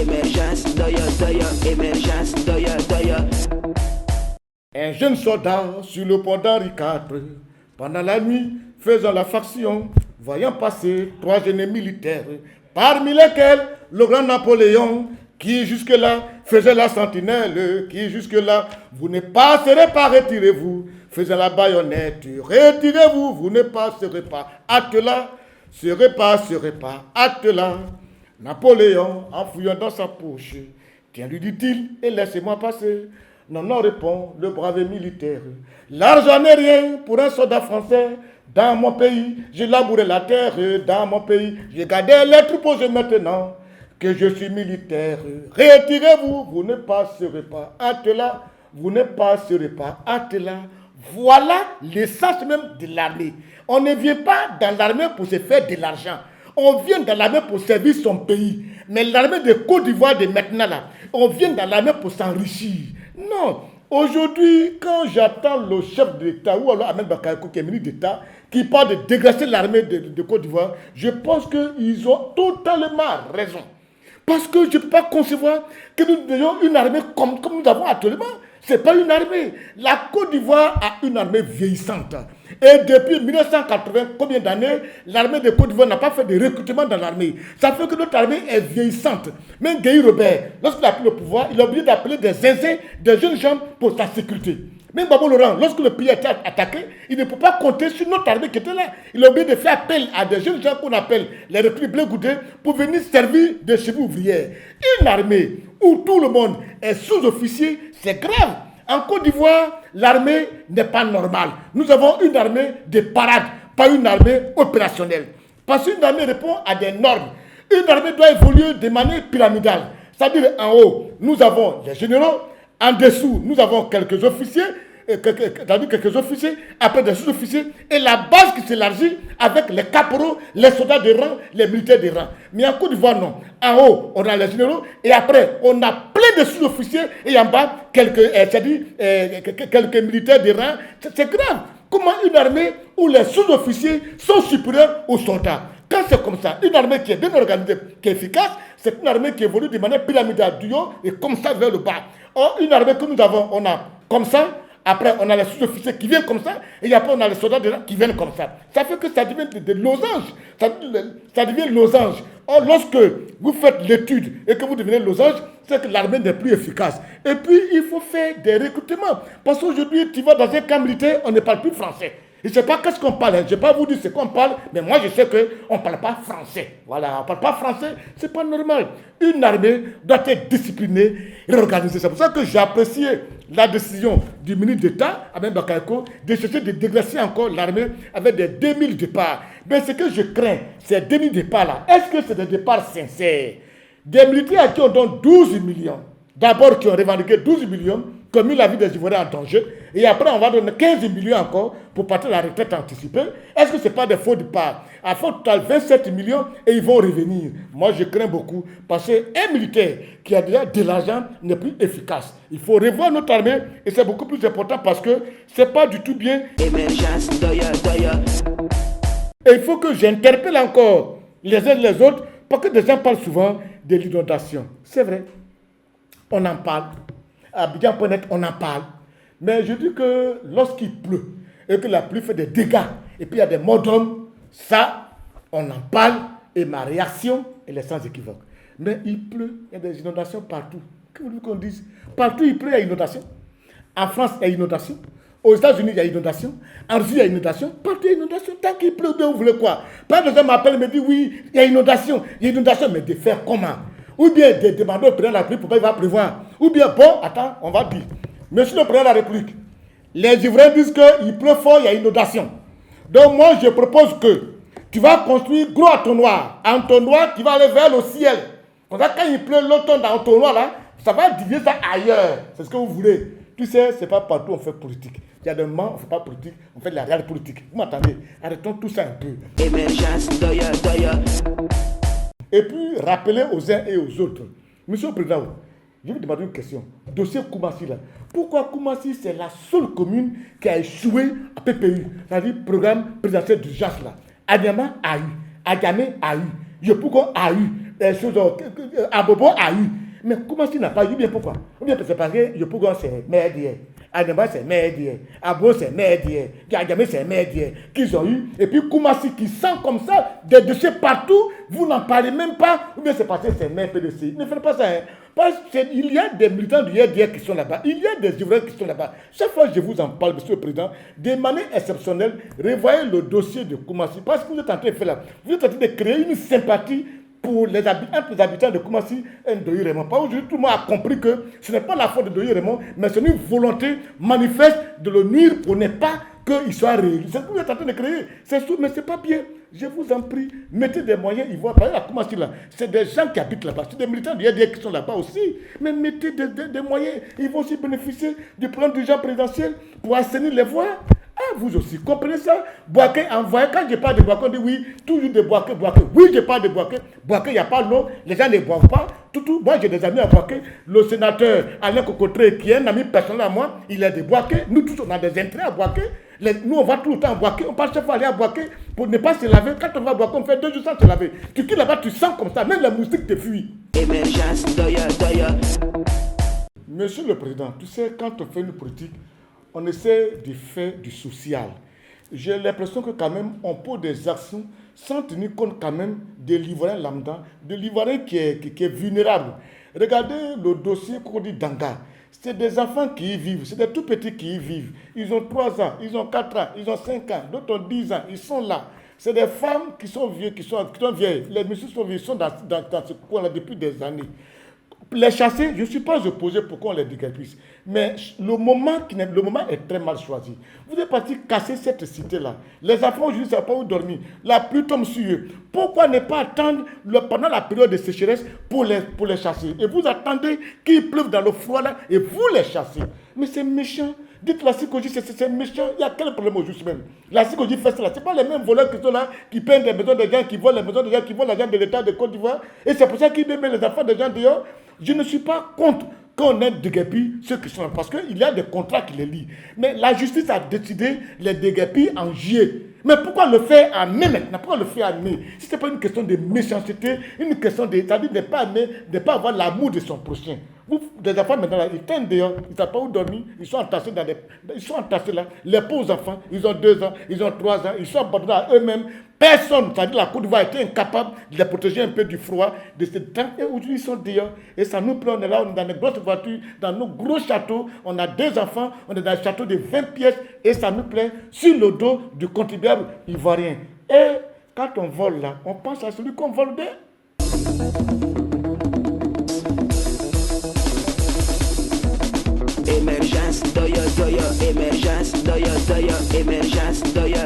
Émergence, doya, émergence, doya. Un jeune soldat sur le pont d'Henri IV, pendant la nuit, faisant la faction, voyant passer 3 jeunes militaires, parmi lesquels le grand Napoléon, qui jusque-là faisait la sentinelle, qui jusque-là, vous ne passerez pas, retirez-vous, faisant la baïonnette, retirez-vous, vous ne passerez pas, attelà, serez pas, attelà. Napoléon, en fouillant dans sa poche, tiens, lui dit-il, et laissez-moi passer. Non, non, répond le brave militaire. L'argent n'est rien pour un soldat français. Dans mon pays, j'ai labouré la terre. Dans mon pays, j'ai gardé les troupeaux. Et maintenant que je suis militaire, retirez-vous, vous ne passerez pas. Attelà, vous ne passerez pas. Attelà. Voilà l'essence même de l'armée. On ne vient pas dans l'armée pour se faire de l'argent. On vient dans l'armée pour servir son pays. Mais l'armée de Côte d'Ivoire de maintenant, là, on vient dans l'armée pour s'enrichir. Non. Aujourd'hui, quand j'attends le chef de l'État, ou alors Ahmed Bakayoko, qui est ministre d'État, qui parle de dégraisser l'armée de Côte d'Ivoire, je pense qu'ils ont totalement raison. Parce que je ne peux pas concevoir que nous ayons une armée comme nous avons actuellement. Ce n'est pas une armée. La Côte d'Ivoire a une armée vieillissante. Et depuis 1980, combien d'années, l'armée de Côte d'Ivoire n'a pas fait de recrutement dans l'armée. Ça fait que notre armée est vieillissante. Même Guy Robert, lorsqu'il a pris le pouvoir, il a oublié d'appeler des zinzins, des jeunes gens pour sa sécurité. Même Babo Laurent, lorsque le pays a été attaqué, il ne peut pas compter sur notre armée qui était là. Il a oublié de faire appel à des jeunes gens qu'on appelle les recrues blé goudé pour venir servir de chevaux ouvrières. Une armée où tout le monde est sous-officier, c'est grave. En Côte d'Ivoire, l'armée n'est pas normale. Nous avons une armée de parade, pas une armée opérationnelle. Parce qu'une armée répond à des normes. Une armée doit évoluer de manière pyramidale. C'est-à-dire en haut, nous avons les généraux. En dessous, nous avons quelques officiers, après des sous-officiers, et la base qui s'élargit avec les caporaux, les soldats de rang, les militaires de rang. Mais en Côte d'Ivoire, non. En haut, on a les généraux, et après, on a plein de sous-officiers, et en bas, quelques militaires de rang. C'est grave. Comment une armée où les sous-officiers sont supérieurs aux soldats? Quand c'est comme ça, une armée qui est bien organisée, qui est efficace, c'est une armée qui évolue de manière pyramidale, du haut et comme ça vers le bas. Or, une armée que nous avons, on a comme ça, après on a les sous-officiers qui viennent comme ça, et après on a les soldats qui viennent comme ça. Ça fait que ça devient des losanges. Ça devient losange. Or, lorsque vous faites l'étude et que vous devenez losange, c'est que l'armée n'est plus efficace. Et puis, il faut faire des recrutements. Parce qu'aujourd'hui, tu vas dans un camp militaire, on ne parle plus français. Je ne sais pas qu'est-ce qu'on parle. Je ne vais pas vous dire ce qu'on parle, mais moi je sais qu'on ne parle pas français. Voilà, on ne parle pas français, ce n'est pas normal. Une armée doit être disciplinée et organisée. C'est pour ça que j'ai apprécié la décision du ministre d'État, Ahmed Bakayoko, de chercher de dégraisser encore l'armée avec des 2000 départs. Mais ce que je crains, ces 2000 départs-là, est-ce que c'est des départs sincères? Des militaires à qui on donne 12 millions, d'abord qui ont revendiqué 12 millions, qui ont mis la vie des Ivoiriens en danger, et après on va donner 15 millions encore pour partir à la retraite anticipée. Est-ce que ce n'est pas des faux départs? À faux total 27 millions et ils vont revenir. Moi je crains beaucoup parce qu'un militaire qui a déjà de l'argent n'est plus efficace. Il faut revoir notre armée et c'est beaucoup plus important parce que ce n'est pas du tout bien. Émergence, doya. Et il faut que j'interpelle encore les uns et les autres parce que des gens parlent souvent de l'inondation. C'est vrai, on en parle. À Abidjan.net, on en parle. Mais je dis que lorsqu'il pleut et que la pluie fait des dégâts et puis il y a des morts d'hommes, ça, on en parle et ma réaction, elle est sans équivoque. Mais il pleut, il y a des inondations partout. Que vous qu'on dise? Partout il pleut, il y a inondation. En France, il y a inondation. Aux États-Unis, il y a inondation. En Russie, il y a inondation. Partout, il y a inondation. Tant qu'il pleut, vous voulez quoi? Pas de gens m'appellent et me disent oui, il y a inondation. Il y a inondation, mais de faire comment? Ou bien de demander au président de la République pourquoi il va prévoir. Ou bien, bon, attends, on va dire. Monsieur le président de la République, les Ivoiriens disent qu'il pleut fort, il y a inondation. Donc moi, je propose que tu vas construire gros un entonnoir qui va aller vers le ciel. Comme ça, quand il pleut, l'automne dans l'entonnoir, là, ça va diviser ça ailleurs. C'est ce que vous voulez. Tu sais, c'est pas partout on fait politique. Il y a des moments, on ne fait pas politique, on fait de la réelle politique. Vous m'attendez? Arrêtons tout ça un peu. Émergence, doya. Et puis, rappeler aux uns et aux autres. Monsieur le Président, je vais vous demander une question. Dossier Koumassi, là. Pourquoi Koumassi, c'est la seule commune qui a échoué à PPU, c'est-à-dire Programme présidentiel d'urgence, là. Adjamé a eu. Yopougon a eu. des choses Abobo a eu. Mais comment s'il n'a pas eu? Bien pourquoi? Ou bien c'est parce que Yopougon c'est merdier, Adema c'est merdier, Abo c'est merdier, Gagame c'est merdier, qu'ils ont eu. Et puis Koumassi qui sent comme ça des dossiers partout, vous n'en parlez même pas. Ou bien c'est parce que c'est maire PDC. Ne faites pas ça. Hein. Parce qu'il y a des militants du IRDR qui sont là-bas, il y a des ivrognes qui sont là-bas. Chaque fois que je vous en parle, monsieur le président, de manière exceptionnelle, revoyez le dossier de Koumassi. Parce que vous êtes en train de faire là, vous êtes en train de créer une sympathie pour les habitants de Koumassi et Ndoye Raymond. Aujourd'hui, tout le monde a compris que ce n'est pas la faute de Ndoye Raymond, mais c'est une volonté manifeste de le nuire pour ne pas qu'il soit réélu. C'est ce que vous êtes en train de créer. C'est tout, mais ce n'est pas bien. Je vous en prie, mettez des moyens. Ils vont parler à Koumassi là. C'est des gens qui habitent là-bas. C'est des militants du IADR qui sont là-bas aussi. Mais mettez des moyens. Ils vont aussi bénéficier du plan d'urgence présidentiel pour assainir les voies. Ah, vous aussi, comprenez ça? Boaké envoyé, quand je parle de Boaké, on dit oui, toujours de Boaké. Oui, je parle de Boaké. Boaké, il n'y a pas l'eau, les gens ne boivent pas. Moi, j'ai des amis à Boaké. Le sénateur Alain Cocotré, qui est un ami personnel à moi, il est de Boaké. Nous tous, on a des intérêts à Boaké. Nous, on va tout le temps à Boaké. On passe chaque fois aller à Boaké pour ne pas se laver. Quand on va à Boaké, on fait 2 jours sans se laver. Tu quittes là-bas, tu sens comme ça. Même les moustiques te fuient. Émergence Doya Doya. Monsieur le Président, tu sais, quand on fait une politique, on essaie de faire du social. J'ai l'impression que quand même, on pose des actions sans tenir compte quand même de l'Ivoirien lambda, de l'Ivoirien qui est vulnérable. Regardez le dossier qu'on dit Danga. C'est des enfants qui y vivent, c'est des tout petits qui y vivent. Ils ont 3 ans, ils ont 4 ans, ils ont 5 ans, d'autres ont 10 ans, ils sont là. C'est des femmes qui sont vieux, qui sont vieilles. Les messieurs sont vieux, ils sont dans ce coin-là depuis des années. Les chasser, je ne suis pas opposé pour qu'on les déguerpisse. Mais le moment est très mal choisi. Vous êtes parti casser cette cité-là. Les enfants aujourd'hui ne savent pas où dormir. La pluie tombe sur eux. Pourquoi ne pas attendre pendant la période de sécheresse pour les chasser? Et vous attendez qu'il pleuve dans le froid là et vous les chassez. Mais c'est méchant. Dites la Sikoji, c'est méchant. Il y a quel problème aujourd'hui même? La Sikoji fait cela. Ce n'est pas les mêmes voleurs qui sont là, qui peignent des maisons de gens, qui volent les maisons de gens, qui volent l'argent de l'État de Côte d'Ivoire. Et c'est pour ça qu'ils mettent les enfants des gens dehors. Je ne suis pas contre qu'on ait déguerpi ceux qui sont là, parce qu'il y a des contrats qui les lient. Mais la justice a décidé les déguerpir en juillet. Mais pourquoi le faire en mai maintenant? Pourquoi le faire en mai? Si ce n'est pas une question de méchanceté, une question de, c'est-à-dire de ne pas avoir l'amour de son prochain. Vous, des enfants maintenant, là, ils tiennent dehors, ils ne savent pas où dormir, ils sont entassés là. Les pauvres enfants, ils ont 2 ans, ils ont 3 ans, ils sont abandonnés à eux-mêmes. Personne, c'est-à-dire la Côte d'Ivoire a été incapable de les protéger un peu du froid, de ce temps. Et aujourd'hui, ils sont dehors. Et ça nous plaît, on est là, on est dans nos grosses voitures, dans nos gros châteaux. On a 2 enfants, on est dans un château de 20 pièces. Et ça nous plaît sur le dos du contribuable ivoirien. Et quand on vole là, on pense à celui qu'on vole bien. Émergence Doya Doya. Émergence Doya Doya. Émergence Doya